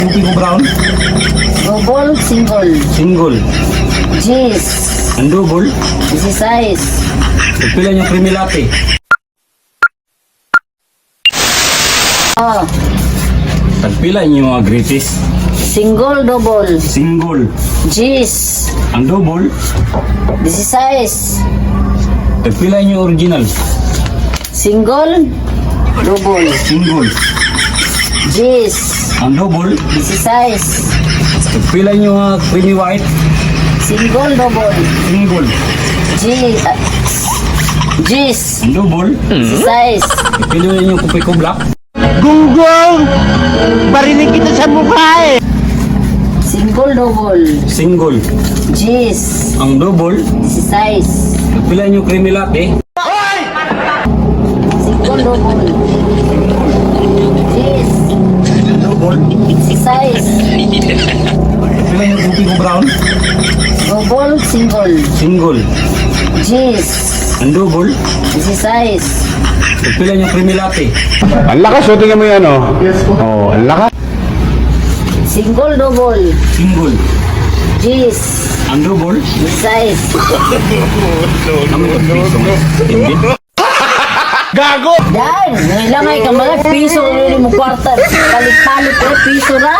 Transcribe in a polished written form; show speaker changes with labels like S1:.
S1: Puti ko brown.
S2: Double, single.
S1: Single.
S2: Cheese.
S1: Ang double.
S2: Easy size.
S1: Pila yung creamy latte.
S2: Oh,
S1: Pila yung mga greatest.
S2: single, double.
S1: Single.
S2: Cheese.
S1: Ang double.
S2: Easy size.
S1: Pila yung original.
S2: Single, double.
S1: Single.
S2: Cheese.
S1: Ang double.
S2: Easy size.
S1: Pila yung creamy white.
S2: Single, double.
S1: Single.
S2: Cheese. Cheese.
S1: Ang double.
S2: Easy size.
S1: Pila yung kupi ko black.
S3: Gunggong! Barinig kita sa mukha eh!
S2: Single, double.
S1: Single.
S2: Cheese.
S1: Ang double.
S2: Easy size.
S1: Pila yung creamy latte.
S2: Single, double. Cheese.
S1: Ang double.
S2: Easy size.
S1: Pila yung puti ko brown.
S2: Double, single.
S1: Single.
S2: Cheese.
S1: Ang double.
S2: Easy size.
S1: Pila yung creamy latte.
S3: Ang lakas, o tingnan mo yan o. Oo, ang lakas.
S2: Single, double.
S1: Single.
S2: Cheese.
S1: Ang double.
S2: Easy size.
S3: Gago!
S2: Yan, ngayon lang ay kamalag piso rin mo kwarta. Palit-palit piso na.